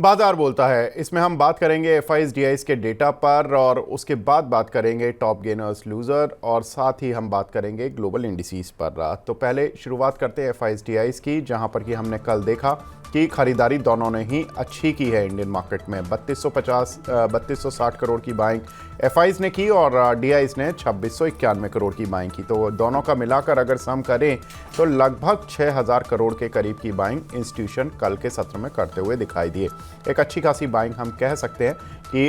बाजार बोलता है। इसमें हम बात करेंगे एफआईज डीआईज के डेटा पर और उसके बाद बात करेंगे टॉप गेनर्स लूजर और साथ ही हम बात करेंगे ग्लोबल इंडिसेस पर। तो पहले शुरुआत करते हैं एफआईज डीआईज की, जहां पर कि हमने कल देखा कि खरीदारी दोनों ने ही अच्छी की है इंडियन मार्केट में। 3260 करोड़ की बाइंग एफआईज ने की और डीआईज ने 2691 करोड़ की बाइंग की। तो दोनों का मिलाकर अगर सम करें तो लगभग 6000 करोड़ के करीब की बाइंग इंस्टीट्यूशन कल के सत्र में करते हुए दिखाई दिए। एक अच्छी खासी बाइंग हम कह सकते हैं कि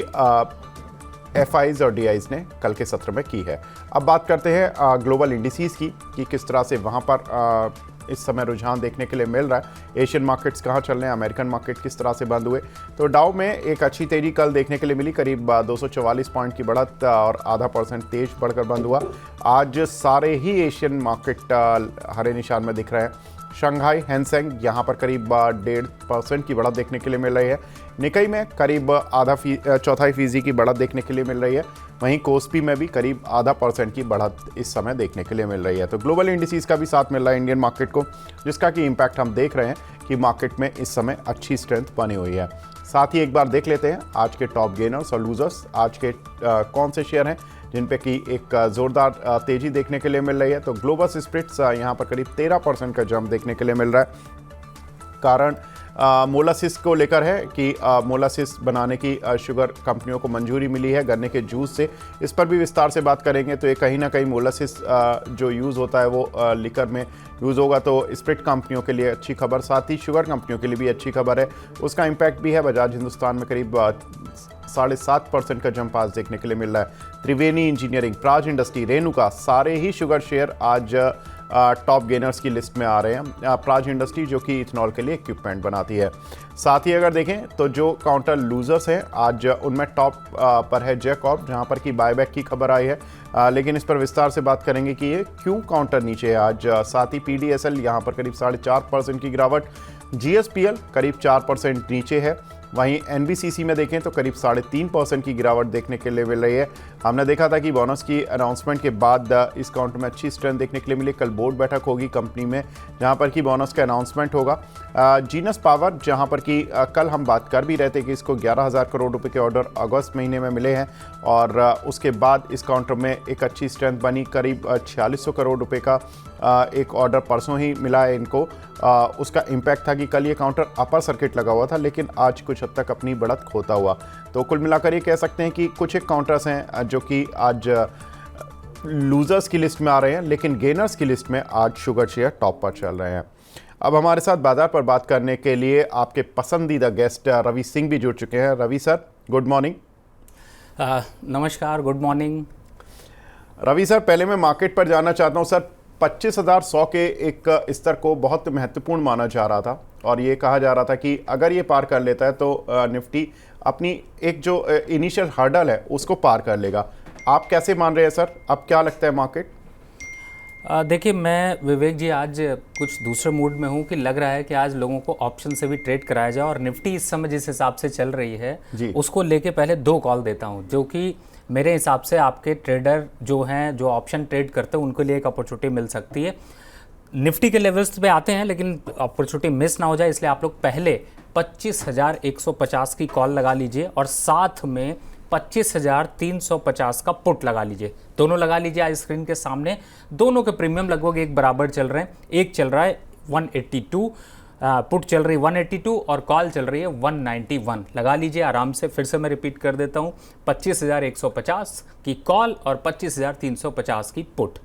एफआईज और डीआईज ने कल के सत्र में की है। अब बात करते हैं ग्लोबल इंडिसेस की कि किस तरह से वहाँ पर इस समय रुझान देखने के लिए मिल रहा है। एशियन मार्केट्स कहाँ चल रहे हैं, अमेरिकन मार्केट किस तरह से बंद हुए। तो डाउ में एक अच्छी तेजी कल देखने के लिए मिली, करीब 244 पॉइंट की बढ़त और आधा % तेज बढ़कर बंद हुआ। आज सारे ही एशियन मार्केट हरे निशान में दिख रहे हैं। शंघाई हैंसेंग यहाँ पर करीब 1.5% की बढ़त देखने के लिए मिल रही है। निकाई में करीब चौथाई फीसदी की बढ़त देखने के लिए मिल रही है। वहीं कोस्पी में भी करीब आधा % की बढ़त इस समय देखने के लिए मिल रही है। तो ग्लोबल इंडिसेस का भी साथ मिल रहा है इंडियन मार्केट को, जिसका कि इम्पैक्ट हम देख रहे हैं कि मार्केट में इस समय अच्छी स्ट्रेंथ बनी हुई है। साथ ही एक बार देख लेते हैं आज के टॉप गेनर्स और लूजर्स, आज के कौन से शेयर हैं जिन पे कि एक जोरदार तेजी देखने के लिए मिल रही है। तो ग्लोबल स्प्रिट्स यहाँ पर करीब 13% का जंप देखने के लिए मिल रहा है। कारण मोलासिस को लेकर है कि मोलासिस बनाने की शुगर कंपनियों को मंजूरी मिली है गन्ने के जूस से। इस पर भी विस्तार से बात करेंगे। तो ये कहीं ना कहीं मोलासिस जो यूज़ होता है वो लिकर में यूज़ होगा, तो स्प्रिट कंपनियों के लिए अच्छी खबर, साथ ही शुगर कंपनियों के लिए भी अच्छी खबर है। उसका इम्पैक्ट भी है। बजाज हिंदुस्तान में करीब 7.5% का जंप आज देखने के लिए मिल रहा है। त्रिवेणी इंजीनियरिंग, प्राज इंडस्ट्री, रेणुका, सारे ही शुगर शेयर आज टॉप गेनर्स की लिस्ट में आ रहे हैं। प्राज इंडस्ट्री जो कि इथेनॉल के लिए इक्विपमेंट बनाती है। साथ ही अगर देखें तो जो काउंटर लूजर्स हैं आज उनमें टॉप पर है जैकॉब, जहां पर कि बायबैक की खबर आई है। लेकिन इस पर विस्तार से बात करेंगे कि ये क्यों काउंटर नीचे है आज। साथ ही पीडीएसएल यहाँ पर करीब 4.5% की गिरावट, जीएसपीएल करीब 4% नीचे है। वहीं एनबीसीसी में देखें तो करीब 3.5% की गिरावट देखने के लिए मिल रही है। हमने देखा था कि बोनस की अनाउंसमेंट के बाद इस काउंट में अच्छी स्ट्रेंथ देखने के लिए मिली। कल बोर्ड बैठक होगी कंपनी में जहां पर कि बोनस का अनाउंसमेंट होगा। जीनस पावर जहां पर कि कल हम बात कर भी रहे थे कि इसको 11,000 करोड़ रुपए के ऑर्डर अगस्त महीने में मिले हैं और उसके बाद इस काउंटर में एक अच्छी स्ट्रेंथ बनी। करीब 4600 करोड़ रुपए का एक ऑर्डर परसों ही मिला है इनको। उसका इम्पैक्ट था कि कल ये काउंटर अपर सर्किट लगा हुआ था, लेकिन आज कुछ हद तक अपनी बढ़त खोता हुआ। तो कुल मिलाकर ये कह सकते हैं कि कुछ एक काउंटर्स हैं जो कि आज लूजर्स की लिस्ट में आ रहे हैं, लेकिन गेनर्स की लिस्ट में आज शुगर शेयर टॉप पर चल रहे हैं। अब हमारे साथ बाजार पर बात करने के लिए आपके पसंदीदा गेस्ट रवि सिंह भी जुड़ चुके हैं। Ravi sir, good morning. नमस्कार, गुड मॉर्निंग। रवि सर, पहले मैं मार्केट पर जाना चाहता हूं। सर, 25,100 के एक स्तर को बहुत महत्वपूर्ण माना जा रहा था और ये कहा जा रहा था कि अगर ये पार कर लेता है तो निफ्टी अपनी एक जो इनिशियल हर्डल है उसको पार कर लेगा। आप कैसे मान रहे हैं सर? अब क्या लगता है मार्केट? देखिए, मैं विवेक जी आज कुछ दूसरे मूड में हूँ कि लग रहा है कि आज लोगों को ऑप्शन से भी ट्रेड कराया जाए और निफ्टी इस समय जिस हिसाब से चल रही है उसको लेके पहले 2 कॉल देता हूँ, जो कि मेरे हिसाब से आपके ट्रेडर जो हैं, जो ऑप्शन ट्रेड करते हैं, उनके लिए एक अपॉर्चुनिटी मिल सकती है। निफ्टी के लेवल्स पे आते हैं लेकिन अपॉर्चुनिटी मिस ना हो जाए, इसलिए आप लोग पहले 25,150 की कॉल लगा लीजिए और साथ में 25,350 का पुट लगा लीजिए। दोनों लगा लीजिए आज स्क्रीन के सामने। दोनों के प्रीमियम लगभग एक बराबर चल रहे हैं। एक चल रहा है 182, पुट चल रही है 182 और कॉल चल रही है 191। लगा लीजिए आराम से। फिर से मैं रिपीट कर देता हूँ, 25,150 की कॉल और 25,350 की पुट।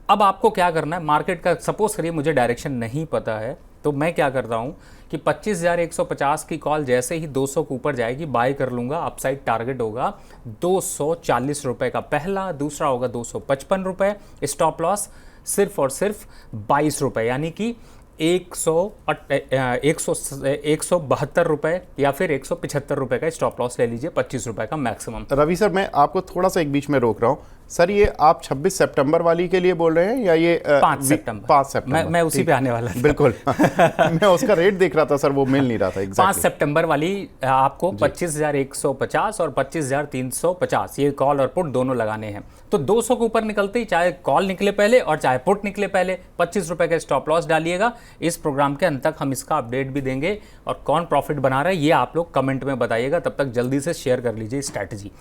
अब आपको क्या करना है, मार्केट का सपोज करिए मुझे डायरेक्शन नहीं पता है तो मैं क्या करता हूँ कि 25,150 की कॉल जैसे ही 200 के ऊपर जाएगी बाय कर लूँगा। अपसाइड टारगेट होगा 240 रुपये का पहला, दूसरा होगा 255 रुपये, स्टॉप लॉस सिर्फ और सिर्फ 22 रुपये, यानी कि 172 रुपये या फिर 175 रुपये का स्टॉप लॉस ले लीजिए, 25 रुपये का मैक्सिमम। रवि सर, मैं आपको थोड़ा सा एक बीच में रोक रहा हूँ। सर ये आप 26 सितंबर वाली के लिए बोल रहे हैं या ये 5 सितंबर? 5 सितंबर मैं उसी पे आने वाला था। बिल्कुल मैं उसका रेट देख रहा था सर, वो मिल नहीं रहा था 5 सितंबर वाली आपको 25,150 और 25,350 ये कॉल और पुट दोनों लगाने हैं। तो 200 के ऊपर निकलते ही चाहे कॉल निकले पहले और चाहे पुट निकले पहले 25 रुपए का स्टॉप लॉस डालिएगा। इस प्रोग्राम के अंत तक हम इसका अपडेट भी देंगे और कौन प्रॉफिट बना रहा है ये आप लोग कमेंट में बताइएगा। तब तक जल्दी से शेयर कर लीजिए स्ट्रैटेजी।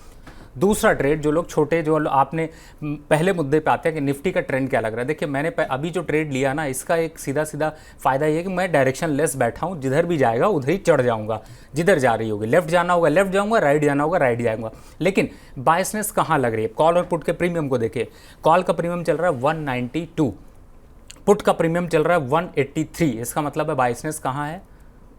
दूसरा ट्रेड, जो लोग छोटे, जो आपने पहले मुद्दे पे आते हैं कि निफ्टी का ट्रेंड क्या लग रहा है। देखिए मैंने अभी जो ट्रेड लिया ना, इसका एक सीधा सीधा फायदा ये है कि मैं डायरेक्शन लेस बैठा हूँ, जिधर भी जाएगा उधर ही चढ़ जाऊंगा। जिधर जा रही होगी, लेफ्ट जाना होगा लेफ्ट जाऊंगा, राइट जाना होगा राइट जाऊंगा। लेकिन बायसनेस कहाँ लग रही है? कॉल और पुट के प्रीमियम को देखिए। कॉल का प्रीमियम चल रहा है 192, पुट का प्रीमियम चल रहा है 183। इसका मतलब है बायसनेस कहाँ है?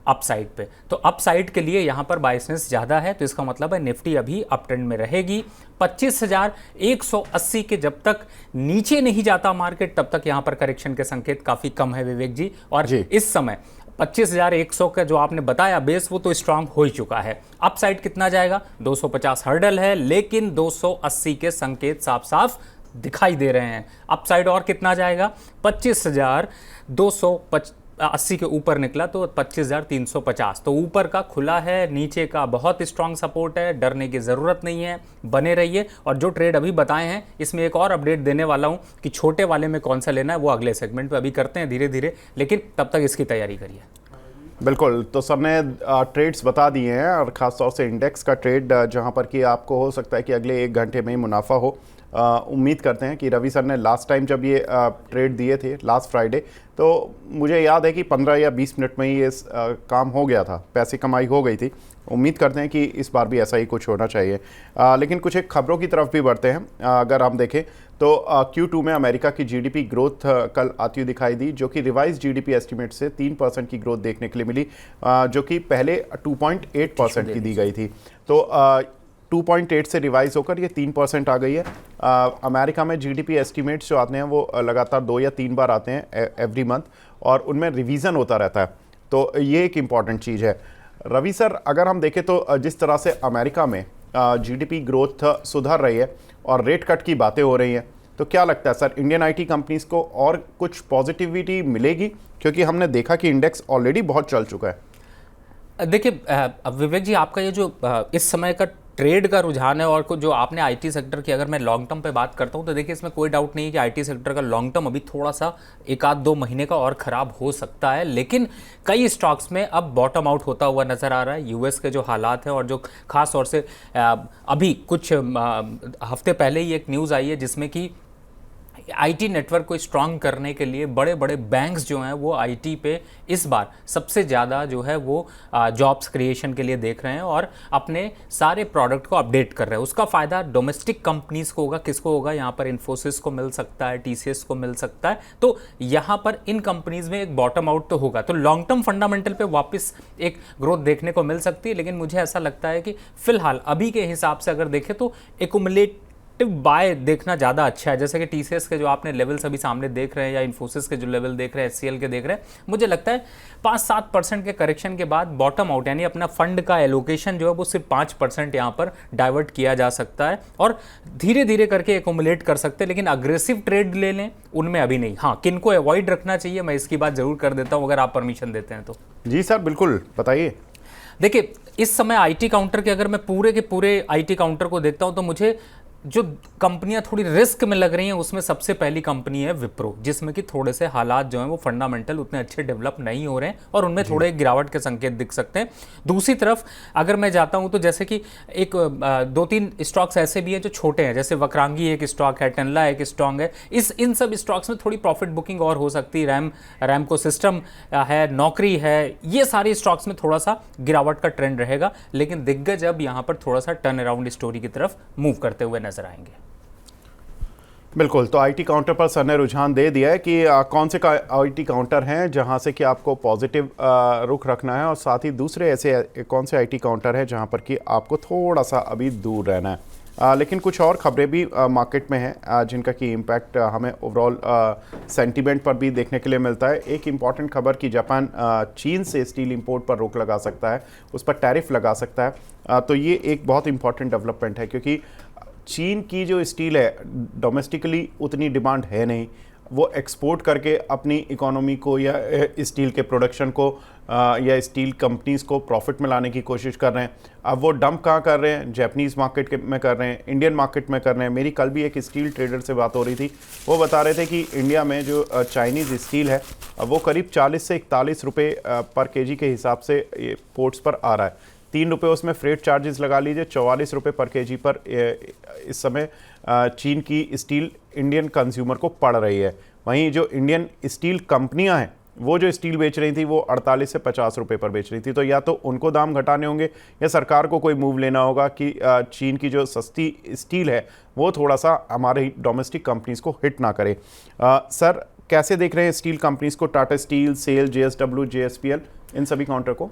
अपसाइड पे। तो अपसाइड के लिए यहाँ पर बायसनेस ज़्यादा है, तो इसका मतलब है निफ्टी अभी अप ट्रेंड में रहेगी। 25,180 के जब तक नीचे नहीं जाता मार्केट, तब तक यहाँ पर करेक्शन के संकेत काफ़ी कम है विवेक जी। और इस समय 25,100 का जो आपने बताया बेस, वो तो स्ट्रांग हो ही चुका है। अपसाइड कितना जाएगा? 250 हर्डल है, लेकिन 280 के संकेत साफ साफ दिखाई दे रहे हैं। अपसाइड और कितना जाएगा? 25,280 के ऊपर निकला तो 25,350। तो ऊपर का खुला है, नीचे का बहुत स्ट्रांग सपोर्ट है, डरने की ज़रूरत नहीं है, बने रहिए। और जो ट्रेड अभी बताए हैं इसमें एक और अपडेट देने वाला हूं कि छोटे वाले में कौन सा लेना है, वो अगले सेगमेंट पे अभी करते हैं धीरे धीरे, लेकिन तब तक इसकी तैयारी करिए। बिल्कुल, तो सर ने ट्रेड्स बता दिए हैं और ख़ासतौर से इंडेक्स का ट्रेड जहां पर कि आपको हो सकता है कि अगले 1 घंटे में ही मुनाफा हो। उम्मीद करते हैं कि रवि सर ने लास्ट टाइम जब ये ट्रेड दिए थे लास्ट फ्राइडे, तो मुझे याद है कि 15 या 20 मिनट में ही ये काम हो गया था, पैसे कमाई हो गई थी। उम्मीद करते हैं कि इस बार भी ऐसा ही कुछ होना चाहिए। लेकिन कुछ एक खबरों की तरफ भी बढ़ते हैं। अगर हम देखें तो Q2 में अमेरिका की जीडीपी ग्रोथ कल आती हुई दिखाई दी, जो कि रिवाइज जीडीपी एस्टीमेट से 3% की ग्रोथ देखने के लिए मिली, जो कि पहले 2.8% की दी गई थी। तो 2.8 से रिवाइज होकर ये 3% आ गई है। अमेरिका में जीडीपी एस्टीमेट्स जो आते हैं वो लगातार 2 या 3 बार आते हैं एवरी मंथ, और उनमें रिवीजन होता रहता है। तो ये एक इम्पॉर्टेंट चीज़ है। रवि सर, अगर हम देखें तो जिस तरह से अमेरिका में जीडीपी ग्रोथ सुधर रही है और रेट कट की बातें हो रही हैं, तो क्या लगता है सर इंडियन आईटी कंपनीज को और कुछ पॉजिटिविटी मिलेगी? क्योंकि हमने देखा कि इंडेक्स ऑलरेडी बहुत चल चुका है। देखिए विवेक जी, आपका ये जो इस समय का ट्रेड का रुझान है और जो आपने आईटी सेक्टर की अगर मैं लॉन्ग टर्म पे बात करता हूँ, तो देखिए इसमें कोई डाउट नहीं है कि आईटी सेक्टर का लॉन्ग टर्म अभी थोड़ा सा 1-2 महीने का और ख़राब हो सकता है। लेकिन कई स्टॉक्स में अब बॉटम आउट होता हुआ नज़र आ रहा है। यूएस के जो हालात हैं और जो खास तौर से अभी कुछ हफ्ते पहले ही एक न्यूज़ आई है जिसमें कि आईटी नेटवर्क को स्ट्रांग करने के लिए बड़े बड़े बैंक्स जो हैं वो आईटी पे इस बार सबसे ज़्यादा जो है वो जॉब्स क्रिएशन के लिए देख रहे हैं और अपने सारे प्रोडक्ट को अपडेट कर रहे हैं। उसका फ़ायदा डोमेस्टिक कंपनीज को होगा। किसको होगा? यहाँ पर इन्फोसिस को मिल सकता है, टीसीएस को मिल सकता है। तो यहाँ पर इन कंपनीज में एक बॉटम आउट तो होगा, तो लॉन्ग टर्म फंडामेंटल पे वापस एक ग्रोथ देखने को मिल सकती है। लेकिन मुझे ऐसा लगता है कि फिलहाल अभी के हिसाब से अगर देखें तो एक्युमुलेट बाय देखना ज़्यादा अच्छा है। जैसे कि टीसीएस के जो आपने लेवल्स अभी सामने देख रहे हैं या इन्फोसिस के जो लेवल देख रहे हैं, एचसीएल के देख रहे हैं, मुझे लगता है 5-7% के करेक्शन के बाद बॉटम आउट, यानी अपना फंड का एलोकेशन जो है वो सिर्फ 5% यहाँ पर डाइवर्ट किया जा सकता है और धीरे धीरे करके एक्युमुलेट कर सकते हैं। लेकिन अग्रेसिव ट्रेड ले लें उनमें अभी नहीं। हाँ, किन को अवॉइड रखना चाहिए मैं इसकी बात जरूर कर देता हूँ, अगर आप परमिशन देते हैं तो। जी सर, बिल्कुल बताइए। देखिए इस समय आईटी काउंटर के अगर मैं पूरे के पूरे आईटी काउंटर को देखता हूं तो मुझे जो कंपनियां थोड़ी रिस्क में लग रही हैं उसमें सबसे पहली कंपनी है विप्रो, जिसमें कि थोड़े से हालात जो हैं वो फंडामेंटल उतने अच्छे डेवलप नहीं हो रहे हैं और उनमें थोड़े गिरावट के संकेत दिख सकते हैं। दूसरी तरफ अगर मैं जाता हूं तो जैसे कि एक 2-3 स्टॉक्स ऐसे भी हैं जो छोटे हैं, जैसे वक्रांगी एक स्टॉक है, टेनला एक स्टॉक है। इन सब स्टॉक्स में थोड़ी प्रॉफिट बुकिंग और हो सकती है। रैमको सिस्टम है, नौकरी है, ये सारे स्टॉक्स में थोड़ा सा गिरावट का ट्रेंड रहेगा। लेकिन दिग्गज अब यहाँ पर थोड़ा सा टर्न अराउंड स्टोरी की तरफ मूव करते हुए नजर आएंगे। बिल्कुल, तो आईटी काउंटर पर सर ने रुझान दे दिया है कि कौन से आईटी काउंटर हैं जहां से कि आपको पॉजिटिव रुख रखना है और साथ ही दूसरे ऐसे कौन से आईटी काउंटर हैं जहां पर कि आपको थोड़ा सा अभी दूर रहना है। लेकिन कुछ और खबरें भी मार्केट में हैं जिनका कि इम्पैक्ट हमें ओवरऑल सेंटीमेंट पर भी देखने के लिए मिलता है। एक इम्पॉर्टेंट खबर कि जापान चीन से स्टील इंपोर्ट पर रोक लगा सकता है, उस पर टैरिफ लगा सकता है। तो ये एक बहुत इंपॉर्टेंट डेवलपमेंट है, क्योंकि चीन की जो स्टील है डोमेस्टिकली उतनी डिमांड है नहीं, वो एक्सपोर्ट करके अपनी इकोनॉमी को या स्टील के प्रोडक्शन को या स्टील कंपनीज को प्रॉफिट में लाने की कोशिश कर रहे हैं। अब वो डंप कहाँ कर रहे हैं? जापानीज़ मार्केट में कर रहे हैं, इंडियन मार्केट में कर रहे हैं। मेरी कल भी एक स्टील ट्रेडर से बात हो रही थी, वो बता रहे थे कि इंडिया में जो चाइनीज़ स्टील है वो करीब 40 से 41 रुपये पर केजी के हिसाब से पोर्ट्स पर आ रहा है। 3 रुपये उसमें फ्रेट चार्जेस लगा लीजिए, 44 रुपये पर केजी पर इस समय चीन की स्टील इंडियन कंज्यूमर को पड़ रही है। वहीं जो इंडियन स्टील कंपनियां हैं वो जो स्टील बेच रही थी वो 48 से 50 रुपये पर बेच रही थी। तो या तो उनको दाम घटाने होंगे या सरकार को कोई मूव लेना होगा कि चीन की जो सस्ती स्टील है वो थोड़ा सा हमारे डोमेस्टिक कंपनीज को हिट ना करे। सर, कैसे देख रहे हैं स्टील कंपनीज को? Tata steel, SAIL, JSW, JSPL, इन सभी काउंटर को?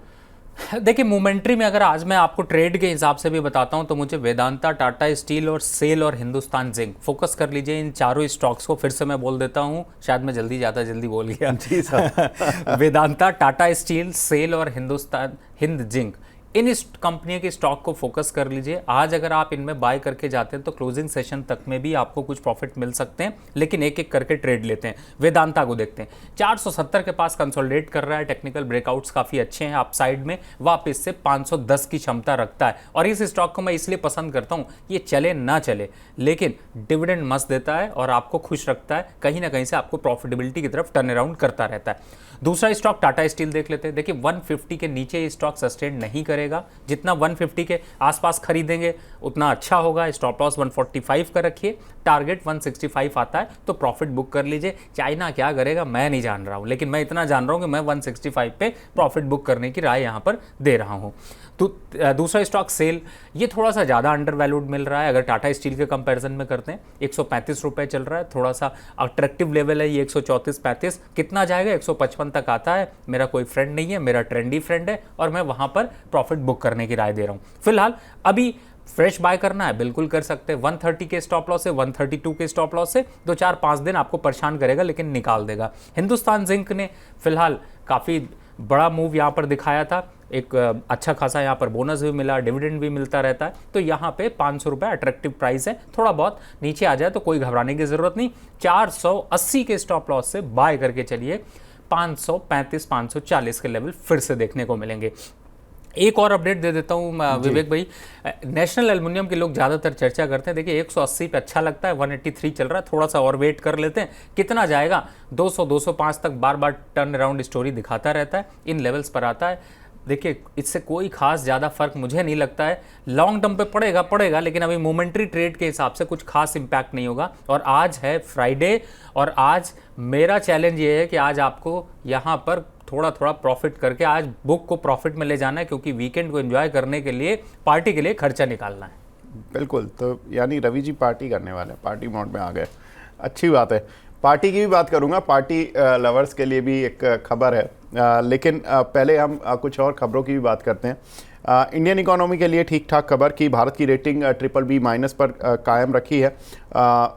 देखिए, मोमेंट्री में अगर आज मैं आपको ट्रेड के हिसाब से भी बताता हूं तो मुझे वेदांता, टाटा स्टील और सेल और हिंदुस्तान जिंक फोकस कर लीजिए। इन चारों स्टॉक्स को फिर से मैं बोल देता हूं, शायद मैं ज़्यादा जल्दी बोल गया। जी सर। वेदांता, टाटा स्टील, सेल और हिंदुस्तान हिंद जिंक, इन इस कंपनी के स्टॉक को फोकस कर लीजिए। आज अगर आप इनमें बाय करके जाते हैं तो क्लोजिंग सेशन तक में भी आपको कुछ प्रॉफिट मिल सकते हैं, लेकिन एक एक करके ट्रेड लेते हैं। वेदांता को देखते हैं, 470 के पास कंसोलिडेट कर रहा है, टेक्निकल ब्रेकआउट्स काफ़ी अच्छे हैं, अपसाइड में वापस से 510 की क्षमता रखता है। और इस स्टॉक को मैं इसलिए पसंद करता हूँ, ये चले ना चले लेकिन डिविडेंड मस्त देता है और आपको खुश रखता है, कहीं ना कहीं से आपको प्रॉफिटेबिलिटी की तरफ टर्न अराउंड करता रहता है। दूसरा स्टॉक टाटा स्टील देख लेते हैं। देखिए, 150 के नीचे ये स्टॉक सस्टेन नहीं करेगा, जितना 150 के आसपास खरीदेंगे उतना अच्छा होगा। स्टॉप लॉस 145 का रखिए, टारगेट 165 आता है तो प्रॉफिट बुक कर लीजिए। चाइना क्या करेगा मैं नहीं जान रहा हूं, लेकिन मैं इतना जान रहा हूं कि मैं 165 पे प्रॉफिट बुक करने की राय यहां पर दे रहा हूं। तो दूसरा स्टॉक सेल, ये थोड़ा सा ज़्यादा अंडर वैल्यूड मिल रहा है अगर टाटा स्टील के कंपैरिजन में करते हैं। 135 रुपये चल रहा है, थोड़ा सा अट्रैक्टिव लेवल है ये। 134-35 कितना जाएगा? 155 तक आता है। मेरा कोई फ्रेंड नहीं है, मेरा ट्रेंडी फ्रेंड है और मैं वहाँ पर प्रॉफिट बुक करने की राय दे रहा हूँ। फिलहाल अभी फ्रेश बाय करना है, बिल्कुल कर सकते हैं। 130 के स्टॉप लॉस से, 132 के स्टॉप लॉस से 2-4-5 दिन आपको परेशान करेगा लेकिन निकाल देगा। हिंदुस्तान जिंक ने फिलहाल काफ़ी बड़ा मूव यहाँ पर दिखाया था, एक अच्छा खासा यहाँ पर बोनस भी मिला, डिविडेंड भी मिलता रहता है, तो यहाँ पे 500 रुपये अट्रैक्टिव प्राइस है। थोड़ा बहुत नीचे आ जाए तो कोई घबराने की ज़रूरत नहीं। 480 के स्टॉप लॉस से बाय करके चलिए, 535-540 के लेवल फिर से देखने को मिलेंगे। एक और अपडेट दे देता हूँ विवेक भाई, नेशनल एल्युमिनियम के लोग ज़्यादातर चर्चा करते हैं। देखिए 180 पे अच्छा लगता है, 183 चल रहा है, थोड़ा सा और वेट कर लेते हैं, कितना जाएगा? 200-205 तक बार बार टर्न अराउंड स्टोरी दिखाता रहता है, इन लेवल्स पर आता है। देखिए, इससे कोई खास ज़्यादा फर्क मुझे नहीं लगता है। लॉन्ग टर्म पे पड़ेगा लेकिन अभी मोमेंट्री ट्रेड के हिसाब से कुछ खास इंपैक्ट नहीं होगा। और आज है फ्राइडे और आज मेरा चैलेंज ये है कि आज आपको यहाँ पर थोड़ा प्रॉफिट करके आज बुक को प्रॉफिट में ले जाना है, क्योंकि वीकेंड को एंजॉय करने के लिए, पार्टी के लिए खर्चा निकालना है। बिल्कुल, तो यानी रवि जी पार्टी करने वाले हैं, पार्टी मोड में आ गए, अच्छी बात है। पार्टी की भी बात करूंगा, पार्टी लवर्स के लिए भी एक खबर है, लेकिन पहले हम कुछ और खबरों की भी बात करते हैं। इंडियन इकोनॉमी के लिए ठीक ठाक खबर कि भारत की रेटिंग BBB- पर कायम रखी है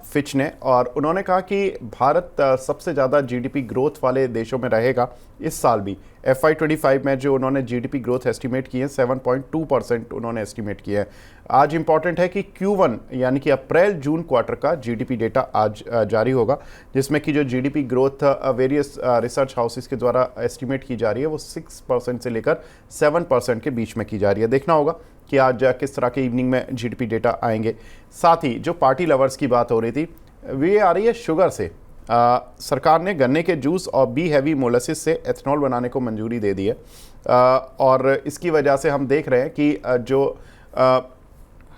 फिच ने, और उन्होंने कहा कि भारत सबसे ज़्यादा GDP ग्रोथ वाले देशों में रहेगा इस साल भी। FY25 में जो उन्होंने GDP ग्रोथ एस्टिमेट की है 7.2% उन्होंने एस्टिमेट किया है। आज इंपॉर्टेंट है कि Q1 यानी कि अप्रैल जून क्वार्टर का GDP डेटा आज जारी होगा, जिसमें कि जो GDP growth various research houses के द्वारा एस्टिमेट की जा रही है वो 6% से लेकर 7% के बीच में की जा रही है। देखना होगा कि आज किस तरह के इवनिंग में GDP डेटा आएंगे। साथ ही जो पार्टी लवर्स की बात हो रही थी वे आ रही है शुगर से। सरकार ने गन्ने के जूस और बी हैवी मोलासिस से एथनॉल बनाने को मंजूरी दे दी है, और इसकी वजह से हम देख रहे हैं कि जो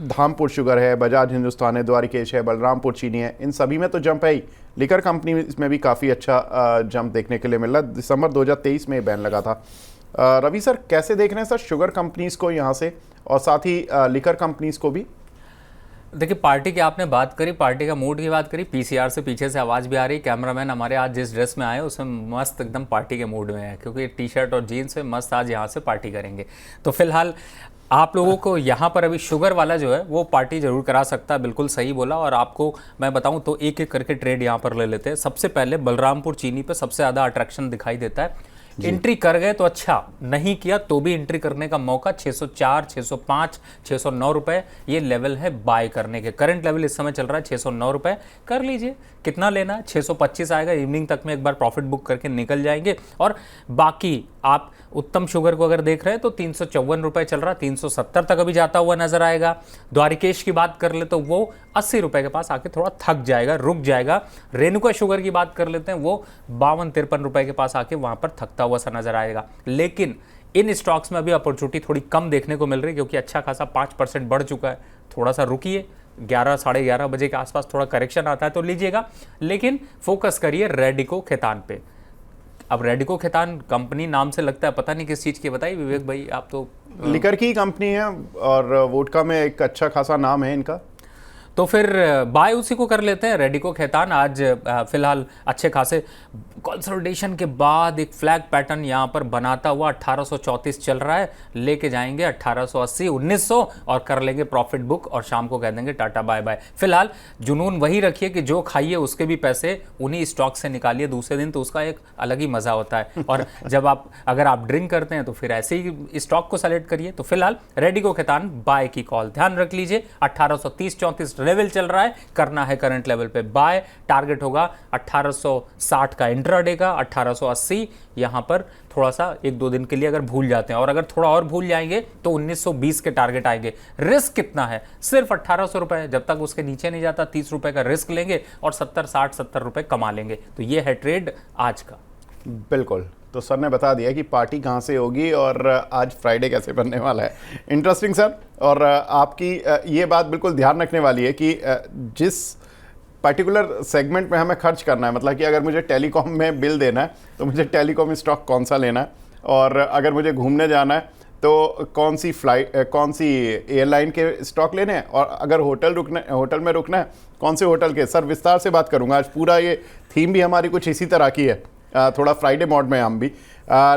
धामपुर शुगर है, बजाज हिंदुस्तान है, द्वारिकेश है, बलरामपुर चीनी है, इन सभी में तो जंप है ही, लिकर कंपनी इसमें भी काफ़ी अच्छा जंप देखने के लिए मिल रहा है। दिसंबर 2023 में बैन लगा था। रवि सर, कैसे देख रहे हैं सर शुगर कंपनीज़ को यहाँ से, और साथ ही लिकर कंपनीज़ को भी? देखिए, पार्टी की आपने बात करी, पार्टी का मूड की बात करी, PCR से पीछे से आवाज़ भी आ रही। कैमरामैन हमारे आज जिस ड्रेस में आए उसमें मस्त एकदम पार्टी के मूड में है, क्योंकि टी-शर्ट और जीन्स में मस्त आज यहाँ से पार्टी करेंगे। तो फिलहाल आप लोगों को यहाँ पर अभी शुगर वाला जो है वो पार्टी जरूर करा सकता है, बिल्कुल सही बोला। और आपको मैं बताऊँ तो एक एक करके ट्रेड यहाँ पर ले लेते हैं। सबसे पहले बलरामपुर चीनी पे सबसे ज़्यादा अट्रैक्शन दिखाई देता है। एंट्री कर गए तो अच्छा, नहीं किया तो भी एंट्री करने का मौका 604, 605, 609 रुपए ये लेवल है बाय करने के। करंट लेवल इस समय चल रहा है 609 रुपए, कर लीजिए। कितना लेना है? 625 आएगा, इवनिंग तक में एक बार प्रॉफिट बुक करके निकल जाएंगे। और बाकी आप उत्तम शुगर को अगर देख रहे हैं तो 354 रुपए चल रहा है, 370 तक अभी जाता हुआ नजर आएगा। द्वारिकेश की बात कर ले तो वो 80 रुपए के पास आके थोड़ा थक जाएगा, रुक जाएगा। रेणुका शुगर की बात कर लेते हैं, वो 52-53 रुपए के पास आके वहां पर थकता हुआ सा नजर आएगा। लेकिन इन स्टॉक्स में अभी अपॉर्चुनिटी थोड़ी कम देखने को मिल रही है, क्योंकि अच्छा खासा 5% बढ़ चुका है। थोड़ा सा रुकिए, 11 साढ़े 11 बजे के आसपास थोड़ा करेक्शन आता है तो लीजिएगा, लेकिन फोकस करिए रेडिको खैतान पे। अब रेडिको खैतान कंपनी नाम से लगता है पता नहीं किस चीज की, बताइए विवेक भाई आप तो। लिकर की कंपनी है और वोडका में एक अच्छा खासा नाम है इनका, तो फिर बाय उसी को कर लेते हैं। रेडिको खैतान आज फिलहाल अच्छे खासे कंसोलिडेशन के बाद एक फ्लैग पैटर्न यहां पर बनाता हुआ 1834 चल रहा है, लेके जाएंगे 1880, 1900 और कर लेंगे प्रॉफिट बुक और शाम को कह देंगे टाटा बाय बाय। फिलहाल जुनून वही रखिए कि जो खाइए उसके भी पैसे उन्हीं स्टॉक से निकालिए दूसरे दिन, तो उसका एक अलग ही मजा होता है। और जब अगर आप ड्रिंक करते हैं तो फिर ऐसे ही स्टॉक को सेलेक्ट करिए। तो फिलहाल रेडिको खैतान बाय की कॉल ध्यान रख लीजिए। 1830-34 लेवल चल रहा है, करना है करंट लेवल पे बाय। टारगेट होगा 1860 का इंट्राडे का, 1880 यहां पर थोड़ा सा 1-2 दिन के लिए अगर भूल जाते हैं, और अगर थोड़ा और भूल जाएंगे तो 1920 के टारगेट आएंगे। रिस्क कितना है? सिर्फ 1800 रुपए, जब तक उसके नीचे नहीं जाता 30 रुपए का रिस्क लेंगे और 70 रुपए कमा लेंगे। तो ये है ट्रेड आज का। बिल्कुल। तो सर ने बता दिया कि पार्टी कहाँ से होगी और आज फ्राइडे कैसे बनने वाला है। Interesting sir. और आपकी ये बात बिल्कुल ध्यान रखने वाली है कि जिस पर्टिकुलर सेगमेंट में हमें खर्च करना है, मतलब कि अगर मुझे टेलीकॉम में बिल देना है तो मुझे टेलीकॉम स्टॉक कौन सा लेना है, और अगर मुझे घूमने जाना है तो कौन सी एयरलाइन के स्टॉक लेने हैं, और अगर होटल में रुकना है कौन से होटल के। सर विस्तार से बात करूँगा आज। पूरा ये थीम भी हमारी कुछ इसी तरह की है, थोड़ा फ्राइडे मोड में हम भी।